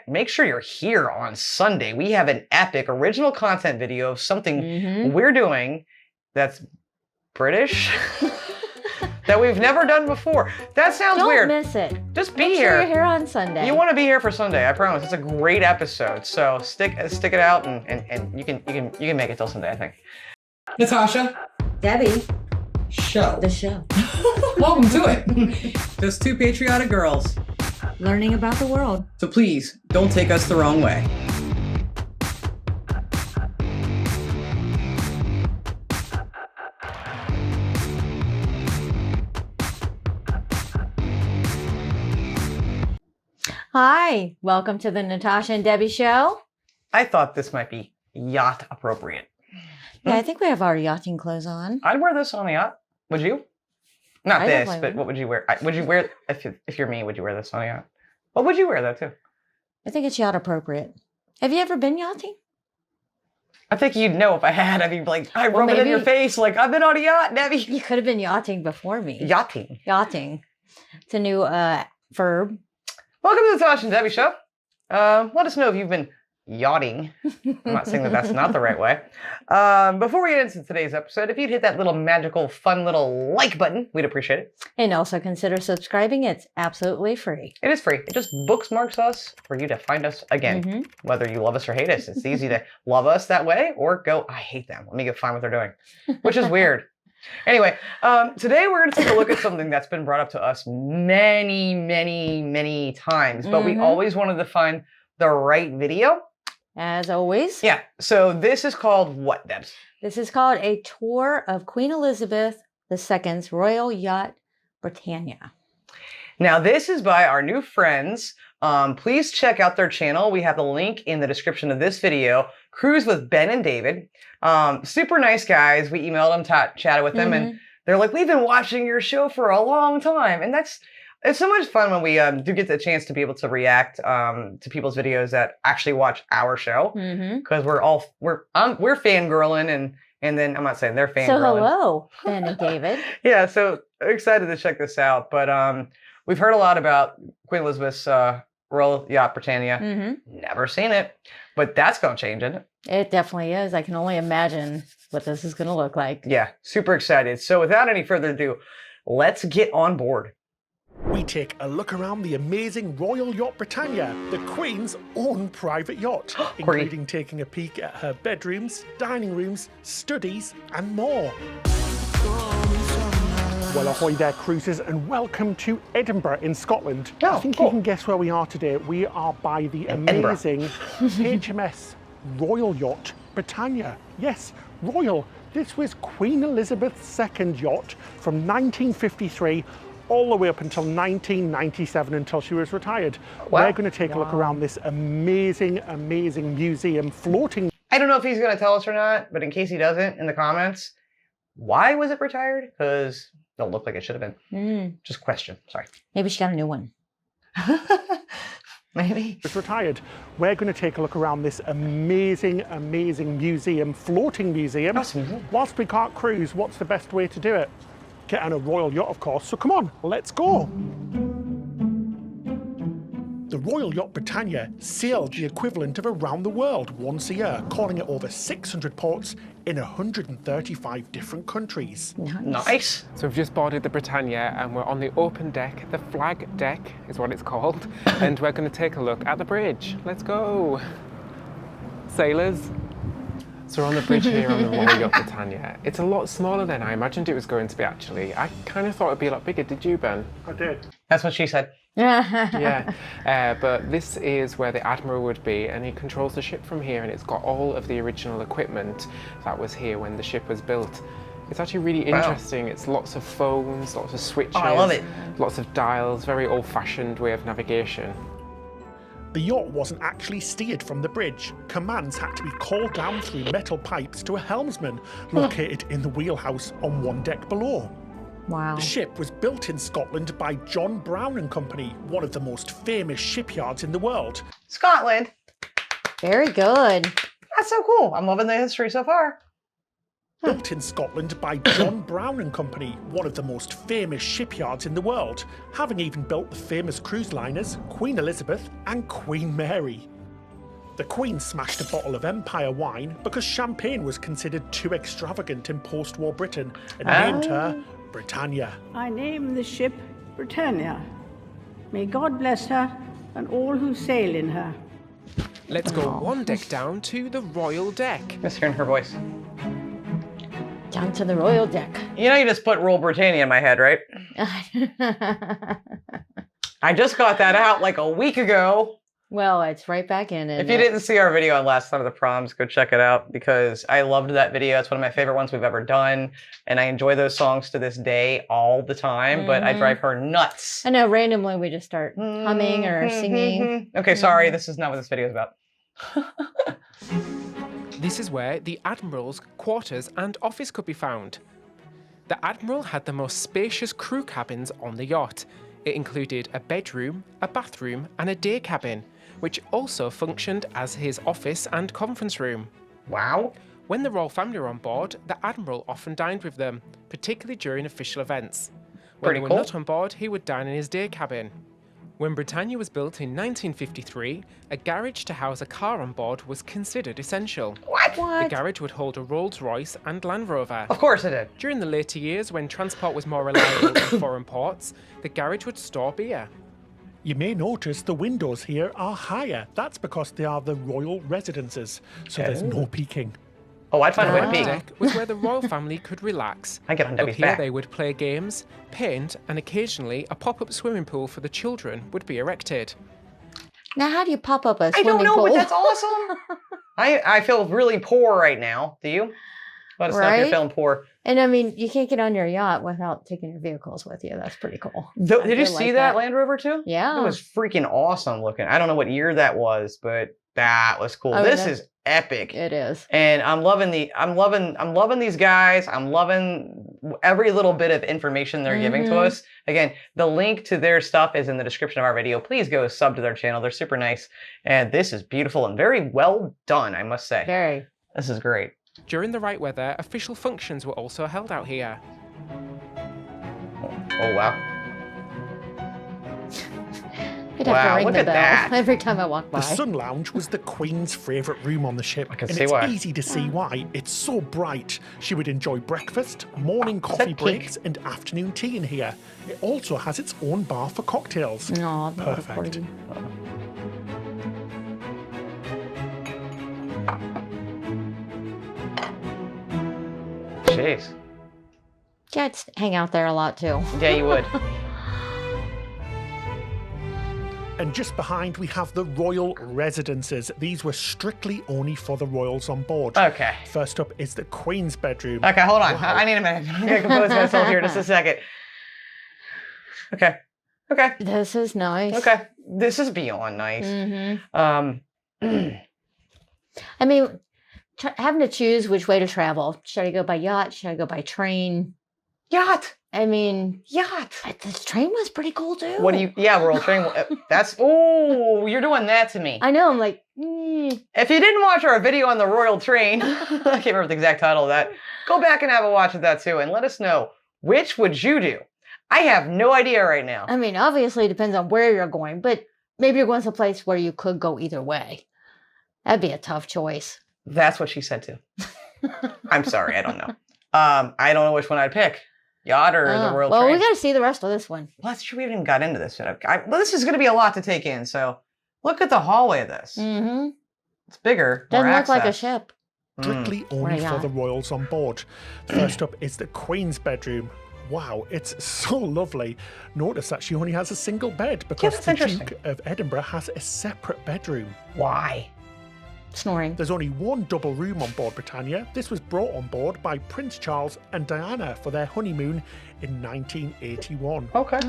make sure you're here on Sunday. We have an epic original content video of something we're doing that's British that we've never done before. That sounds weird. Don't miss it. Just be Make here. sure you're here on Sunday. You want to be here for Sunday, I promise. It's a great episode. So stick it out and you can make it till Sunday, I think. Natasha. Debbie. Show. The show. Welcome to it. Just two patriotic girls. Learning about the world. So please, don't take us the wrong way. Hi, welcome to the Natasha and Debbie show. I thought this might be yacht appropriate. Yeah, I think we have our yachting clothes on. I'd wear this on the yacht. Would you? Not I this, definitely but would. what would you wear? Would you wear if you're me? Would you wear this on a yacht? What would you wear though too? I think it's yacht appropriate. Have you ever been yachting? I think you'd know if I had. I'd be like, I Well, rub it in your maybe- face like I've been on a yacht, Debbie. You could have been yachting before me. Yachting. Yachting. It's a new verb. Welcome to the Natasha and Debbie show. Let us know if you've been yachting. I'm not saying that that's not the right way. Before we get into today's episode, if you'd hit that little magical, fun little like button, we'd appreciate it. And also consider subscribing. It's absolutely free. It is free. It just bookmarks us for you to find us again. Whether you love us or hate us, it's easy to love us that way or go, I hate them. Let me go find what they're doing, which is weird. Anyway, today we're going to take a look at something that's been brought up to us many, many, many times, but we always wanted to find the right video. As always. Yeah. So this is called what, Debs? This is called a tour of Queen Elizabeth II's Royal Yacht, Britannia. Now, this is by our new friends. Please check out their channel. We have the link in the description of this video. Cruise with Ben and David. Super nice guys. We emailed them, chatted with them, and they're like, we've been watching your show for a long time. And it's so much fun when we do get the chance to be able to react to people's videos that actually watch our show. Because we're fangirling and then I'm not saying they're fangirling. So hello, Ben and David. Yeah, so excited to check this out. But we've heard a lot about Queen Elizabeth's Royal Yacht Britannia. Never seen it, but that's going to change, isn't it? It definitely is. I can only imagine what this is going to look like. Yeah, super excited. So without any further ado, let's get on board. We take a look around the amazing Royal Yacht Britannia, the Queen's own private yacht, including taking a peek at her bedrooms, dining rooms, studies, and more. Well, ahoy there, cruisers, and welcome to Edinburgh in Scotland. I think you can guess where we are today. We are by the amazing HMS Royal Yacht Britannia. Yes, Royal. This was Queen Elizabeth's second yacht from 1953 all the way up until 1997 until she was retired. We're going to take a look around this amazing, amazing museum floating. I don't know if he's going to tell us or not, but in case he doesn't, in the comments, why was it retired? Because it don't look like it should have been. Just question. Sorry. Maybe she got a new one. Maybe. It's retired. We're going to take a look around this amazing, amazing museum, floating museum. Whilst we can't cruise, what's the best way to do it? Get on a royal yacht, of course. So come on, let's go. The Royal Yacht Britannia sailed the equivalent of around the world once a year, calling at over 600 ports in 135 different countries. Nice. So we've just boarded the Britannia and we're on the open deck. The flag deck is what it's called. And we're going to take a look at the bridge. Let's go. Sailors. So we're on the bridge here on the Royal Yacht Britannia. It's a lot smaller than I imagined it was going to be, actually. I kind of thought it'd be a lot bigger. Did you, Ben? I did. That's what she said. Yeah. But this is where the Admiral would be, and he controls the ship from here, and it's got all of the original equipment that was here when the ship was built. It's actually really interesting. It's lots of phones, lots of switches. Oh, I love it. Lots of dials, very old-fashioned way of navigation. The yacht wasn't actually steered from the bridge. Commands had to be called down through metal pipes to a helmsman located in the wheelhouse on one deck below. Wow. The ship was built in Scotland by John Brown and Company, one of the most famous shipyards in the world. Scotland. Very good. That's so cool. I'm loving the history so far. Built in Scotland by John Brown and Company, one of the most famous shipyards in the world, having even built the famous cruise liners Queen Elizabeth and Queen Mary. The Queen smashed a bottle of Empire wine because champagne was considered too extravagant in post-war Britain and named her Britannia. I name the ship Britannia. May God bless her and all who sail in her. Let's go one deck down to the royal deck. Miss hearing her voice. Down to the royal deck. You know, you just put Royal Britannia in my head, right? I just got that out like a week ago. Well, it's right back in. If you didn't see our video on Last Night of the Proms, go check it out because I loved that video. It's one of my favorite ones we've ever done. And I enjoy those songs to this day all the time, but I drive her nuts. I know, randomly we just start humming or singing. Okay, sorry, this is not what this video is about. This is where the Admiral's quarters and office could be found. The Admiral had the most spacious crew cabins on the yacht. It included a bedroom, a bathroom, and a day cabin, which also functioned as his office and conference room. Wow. When the royal family were on board, the Admiral often dined with them, particularly during official events. When Pretty they were cool. not on board, he would dine in his day cabin. When Britannia was built in 1953, a garage to house a car on board was considered essential. What? The garage would hold a Rolls-Royce and Land Rover. Of course it did. During the later years, when transport was more reliable in foreign ports, the garage would store beer. You may notice the windows here are higher. That's because they are the royal residences, so there's no peeking. Oh, I'd find a way to The peek. deck was where the royal family could relax. I get on Up Debbie's here back. they would play games, paint, and occasionally a pop-up swimming pool for the children would be erected. Now, how do you pop up a I swimming don't know, pool? but that's awesome. I feel really poor right now. Do you? Let us know if you're Right? feeling poor. And I mean, you can't get on your yacht without taking your vehicles with you. That's pretty cool. Did you feel see like that that. Land Rover too? Yeah. It was freaking awesome looking. I don't know what year that was, but that was cool. Oh, This yeah. is epic. It is. And I'm loving these guys. I'm loving every little bit of information they're giving to us. Again, the link to their stuff is in the description of our video. Please go sub to their channel. They're super nice. And this is beautiful and very well done, I must say. Very. This is great. During the right weather, official functions were also held out here. Oh, wow. You'd have to Wow, ring look the at bell that. every time I walk by. The Sun Lounge was the Queen's favourite room on the ship, I can and see it's why. easy to see why. It's so bright. She would enjoy breakfast, morning coffee peak? breaks, and afternoon tea in here. It also has its own bar for cocktails. No, Perfect. Jeez. Yeah, I'd hang out there a lot too. Yeah, you would. And just behind, we have the royal residences. These were strictly only for the royals on board. Okay. First up is the Queen's bedroom. Okay, hold on. Wow. I need a minute. I'm going to compose myself here just a second. Okay. Okay. This is nice. Okay. This is beyond nice. Mm-hmm. I I mean, having to choose which way to travel. Should I go by yacht? Should I go by train? Yacht. I mean, Yacht. this train was pretty cool too. What do you, yeah, Royal Train. That's, oh, you're doing that to me. I know. I'm like, If you didn't watch our video on the Royal Train, I can't remember the exact title of that, go back and have a watch of that too and let us know, which would you do? I have no idea right now. I mean, obviously it depends on where you're going, but maybe you're going to a place where you could go either way. That'd be a tough choice. That's what she said too. I'm sorry, I don't know. I don't know which one I'd pick. Yacht or the Royal well, Train? we got to see the rest of this one. Well, that's true. We haven't even got into this yet. Well, this is going to be a lot to take in. So look at the hallway of this. Mm-hmm. It's bigger. Doesn't more look like a access. ship. Strictly only Or a for the yacht. royals on board. First up is the Queen's bedroom. Wow, it's so lovely. Notice that she only has a single bed because that's the interesting. Duke of Edinburgh has a separate bedroom. Why? Snoring. There's only one double room on board Britannia. This was brought on board by Prince Charles and Diana for their honeymoon in 1981. Okay.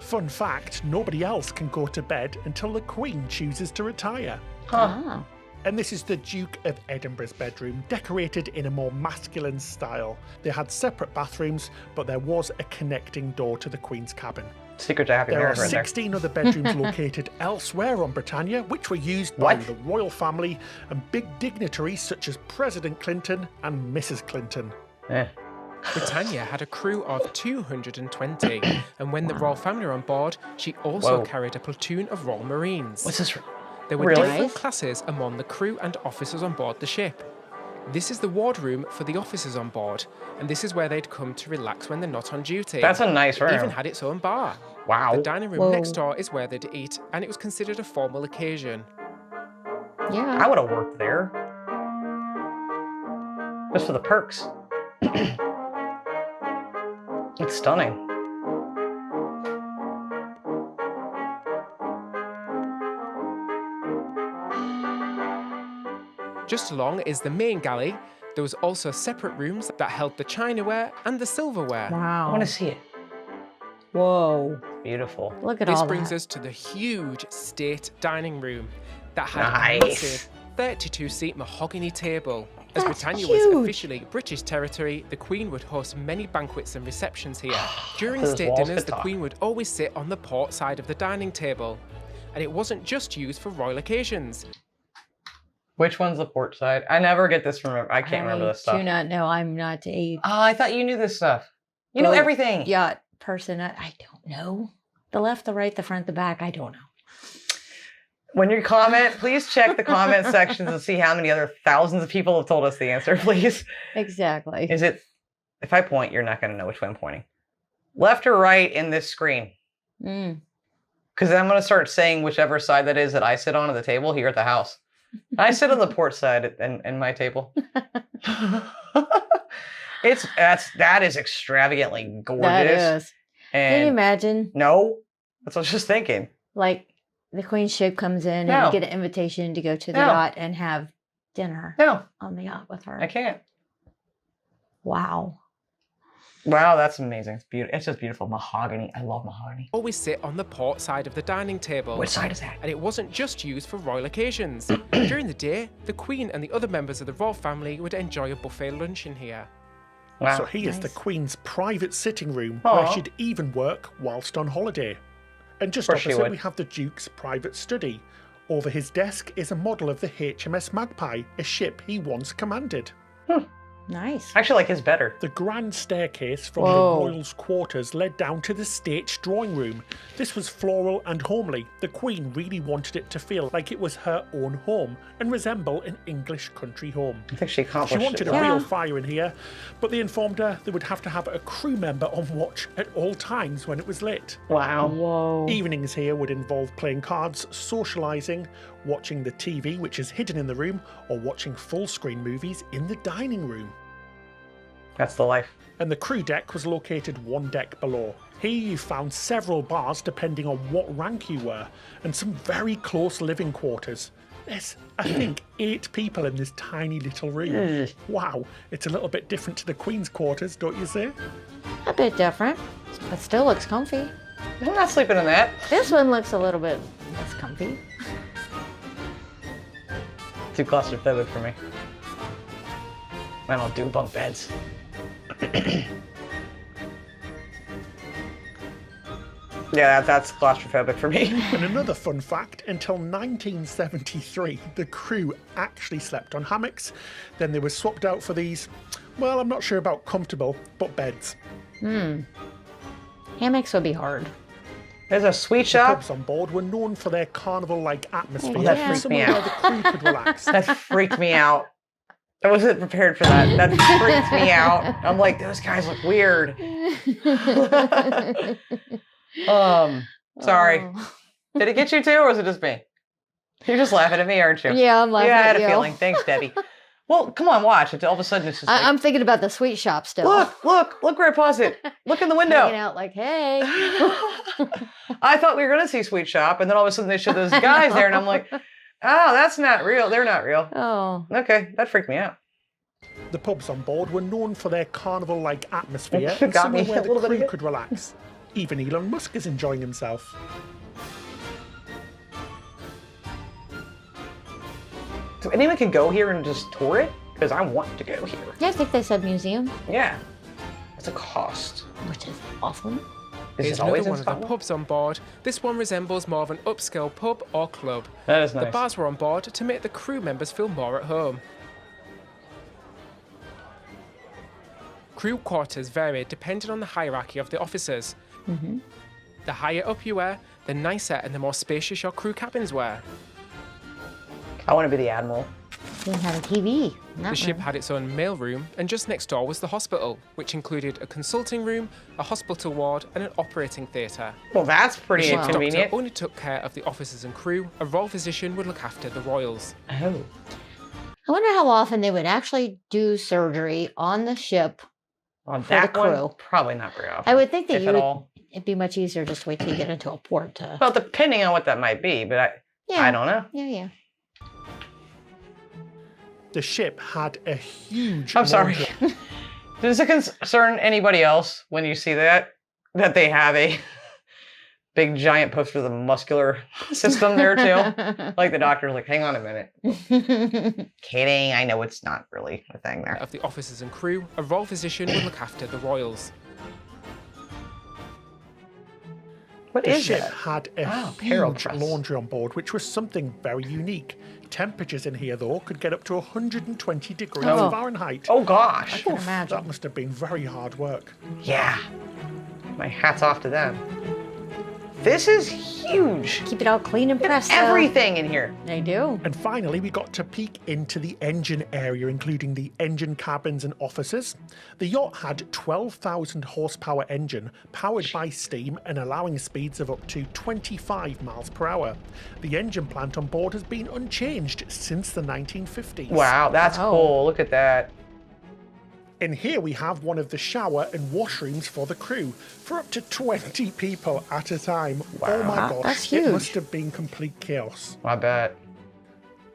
Fun fact, nobody else can go to bed until the Queen chooses to retire. Huh. Ah. And this is the Duke of Edinburgh's bedroom, decorated in a more masculine style. They had separate bathrooms, but there was a connecting door to the Queen's cabin. Secret to happy There are marriage right there. 16 other bedrooms located elsewhere on Britannia, which were used by What? the royal family and big dignitaries such as President Clinton and Mrs. Clinton. Eh. Britannia had a crew of 220, and when the royal family were on board, she also Whoa. carried a platoon of Royal Marines. What's this? There were Really? different Nice. classes among the crew and officers on board the ship. This is the wardroom for the officers on board, and this is where they'd come to relax when they're not on duty. That's a nice It even room. had its own bar. Wow. The dining room Whoa. next door is where they'd eat, and it was considered a formal occasion. Yeah. I would have worked there. Just for the perks. It's stunning. Just along is the main galley. There was also separate rooms that held the chinaware and the silverware. I Wow. want to see it. Whoa. Beautiful. Look at This all brings that. us to the huge state dining room that had Nice. a massive 32-seat mahogany table. As That's Britannia huge. was officially British territory, the Queen would host many banquets and receptions here. During Those state walls dinners, could the talk. Queen would always sit on the port side of the dining table. And it wasn't just used for royal occasions. Which one's the port side? I never get this from. I can't remember this I stuff. do not know. I'm not a Oh, I thought you knew this stuff. You know Well, everything. yacht person. I don't know. The left, the right, the front, the back. I don't know. When you comment, please check the comment sections and see how many other thousands of people have told us the answer, please. Exactly. Is it, if I point, you're not going to know which way I'm pointing. Left or right in this screen? Mm. Because I'm going to start saying whichever side that is that I sit on at the table here at the house. I sit on the port side in my table. That is extravagantly gorgeous. That is. Can you And imagine? no, that's what I was just thinking. Like the Queen's ship comes in and No. you get an invitation to go to the No. yacht and have dinner No, on the yacht with her. I can't. Wow. Wow, that's amazing. It's beautiful. It's just beautiful. Mahogany. I love mahogany. Always sit on the port side of the dining table. Which side is that? And it wasn't just used for royal occasions. During the day, the Queen and the other members of the royal family would enjoy a buffet lunch in here. Wow. So here's the Nice. Queen's private sitting room, Aw. where she'd even work whilst on holiday. And just Of course she opposite would. we have the Duke's private study. Over his desk is a model of the HMS Magpie, a ship he once commanded. Nice. I actually like his better. The grand staircase from Whoa. the Royals' quarters led down to the state drawing room. This was floral and homely. The Queen really wanted it to feel like it was her own home and resemble an English country home. I think she She accomplished wanted it. a well. real fire in here, but they informed her they would have to have a crew member on watch at all times when it was lit. Wow. Whoa. Evenings here would involve playing cards, socialising, watching the TV, which is hidden in the room, or watching full-screen movies in the dining room. That's the life. And the crew deck was located one deck below. Here you found several bars depending on what rank you were, and some very close living quarters. There's, I think, 8 people in this tiny little room. Wow, it's a little bit different to the Queen's quarters, don't you say? A bit different, but still looks comfy. I'm not sleeping in that. This one looks a little bit less comfy. Too claustrophobic for me. I don't do bunk beds. Yeah, that's claustrophobic for me. And another fun fact, until 1973, the crew actually slept on hammocks. Then they were swapped out for these, well, I'm not sure about comfortable, but beds. Hammocks would be hard. There's a sweet The shop. pubs on board were known for their carnival-like atmosphere, Oh, that freaked me somewhere out. where the crew could relax. That freaked me out. I wasn't prepared for that. That freaked me out. I'm like, those guys look weird. Sorry. Oh. Did it get you too, or was it just me? You're just laughing at me, aren't you? Yeah, I'm laughing Yeah, I had at a you. feeling. Thanks, Debbie. Well, come on, watch. All of a sudden, it's just like, I'm thinking about the sweet shop still. look where I paused it. Look in the window. Hanging out like, hey. I thought we were going to see Sweet Shop, and then all of a sudden they showed those guys there, and I'm like, oh, that's not real. They're not real. Oh. Okay, that freaked me out. The pubs on board were known for their carnival-like atmosphere Got and somewhere me where a the little bit crew of it. could relax. Even Elon Musk is enjoying himself. So anyone can go here and just tour it? Because I want to go here. Yeah, I think they said museum, Yeah. What's the cost? which is awesome. Is Here's it always another in one of the Scotland? pubs on board. This one resembles more of an upscale pub or club. That is The nice. bars were on board to make the crew members feel more at home. Crew quarters vary depending on the hierarchy of the officers. The higher up you were, the nicer and the more spacious your crew cabins were. I want to be the admiral. They had a TV. The ship had its own mailroom, and just next door was the hospital, which included a consulting room, a hospital ward, and an operating theatre. Well, that's pretty The ship's convenient. doctor only took care of the officers and crew. A royal physician would look after the royals. Oh. I wonder how often they would actually do surgery on the ship. On For that the one, crew. probably not very often. I would think that if at all. it'd be much easier just wait till you get into a port to. Well, depending on what that might be, but I don't know. Yeah. The ship had a huge. I'm sorry. laundry- Does it concern anybody else when you see that they have a big giant poster of the muscular system there too? Like the doctor's like, hang on a minute. Kidding. I know it's not really a thing there. Of the officers and crew, a royal physician would look after the royals. What The is ship that? had a Oh, peril huge truss. laundry on board, which was something very unique. Temperatures in here, though, could get up to 120 degrees Oh. Fahrenheit. Oh gosh. Can imagine. That must have been very hard work. Yeah. My hat's off to them. This is huge. Keep it all clean and pressed. Everything in here. They do. And finally, we got to peek into the engine area, including the engine cabins and officers. The yacht had 12,000 horsepower engine, powered by steam and allowing speeds of up to 25 miles per hour. The engine plant on board has been unchanged since the 1950s. Wow, that's Wow. cool. Look at that. In here we have one of the shower and washrooms for the crew, for up to 20 people at a time. Oh my gosh, that's it huge. must have been complete chaos. I bet.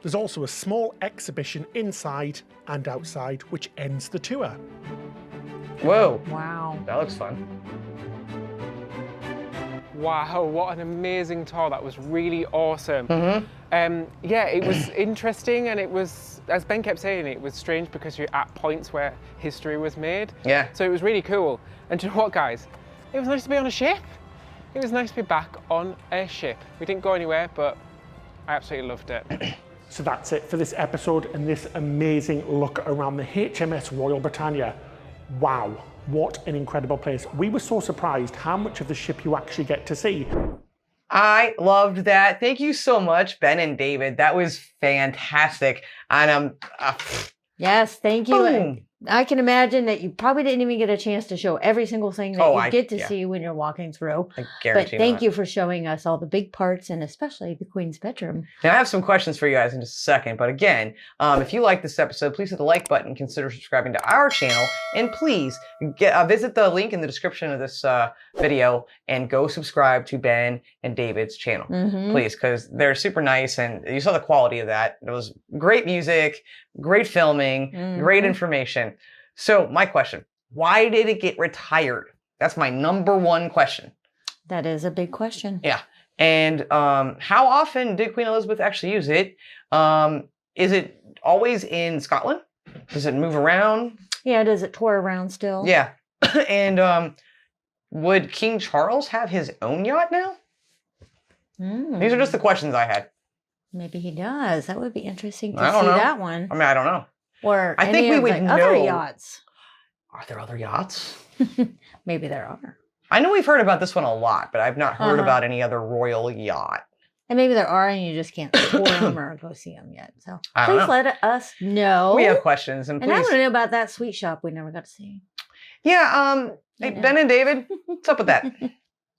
There's also a small exhibition inside and outside, which ends the tour. Whoa. Wow. That looks fun. Wow, what an amazing tour. That was really awesome. Yeah, it was interesting, and it was, as Ben kept saying, it was strange because you're at points where history was made. Yeah. So it was really cool. And do you know what, guys? It was nice to be on a ship. It was nice to be back on a ship. We didn't go anywhere, but I absolutely loved it. So that's it for this episode and this amazing look around the HMS Royal Britannia. Wow, what an incredible place. We were so surprised how much of the ship you actually get to see. I loved that. Thank you so much, Ben and David. That was fantastic. And Yes, thank you. boom. I can imagine that you probably didn't even get a chance to show every single thing that you get to yeah. see when you're walking through. I But guarantee thank not. you for showing us all the big parts and especially the Queen's bedroom. Now, I have some questions for you guys in just a second. But again, if you like this episode, please hit the like button, consider subscribing to our channel, and please visit the link in the description of this video and go subscribe to Ben and David's channel. Please, because they're super nice, and you saw the quality of that. It was great music, great filming, great information. So my question, why did it get retired? That's my number one question. That is a big question. Yeah. And how often did Queen Elizabeth actually use it? Is it always in Scotland? Does it move around? Yeah, does it tour around still? Yeah. And would King Charles have his own yacht now? These are just the questions I had. Maybe he does. That would be interesting to I don't see know. that one. I mean, I don't know. Or I any think we of would the other know. yachts. Are there other yachts? Maybe there are. I know we've heard about this one a lot, but I've not heard Uh-huh. about any other royal yacht. And maybe there are and you just can't tour them or go see them yet. So I don't please know. let us know. We have questions, and And I please. want to know about that sweet shop we never got to see. Yeah, hey, Ben and David, what's up with that?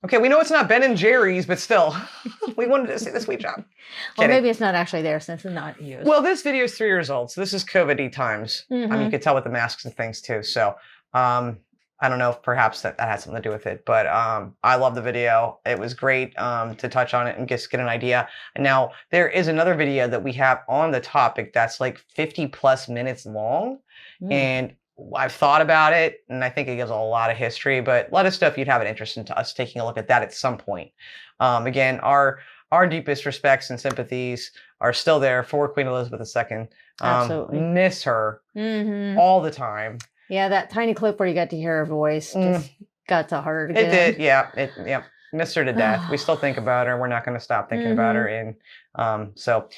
Okay, we know it's not Ben and Jerry's, but still, we wanted to see the sweet shop. Or Kidding. maybe it's not actually there since it's not used. Well, this video is 3 years old, so this is COVID-y times. I mean, you could tell with the masks and things too. So, I don't know if perhaps that had something to do with it, but I love the video. It was great to touch on it and just get an idea. And now there is another video that we have on the topic that's like 50 plus minutes long, and I've thought about it, and I think it gives a lot of history, but let us know if you'd have an interest in us taking a look at that at some point. Again, our our deepest respects and sympathies are still there for Queen Elizabeth II. Absolutely. Miss her Mm-hmm. all the time. Yeah, that tiny clip where you got to hear her voice just got to heart It again. did, yeah. Miss her to death. We still think about her. We're not going to stop thinking about her. And so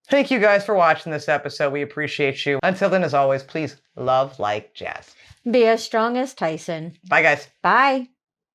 thank you guys for watching this episode. We appreciate you. Until then, as always, please love like jazz. Be as strong as Tyson. Bye, guys. Bye.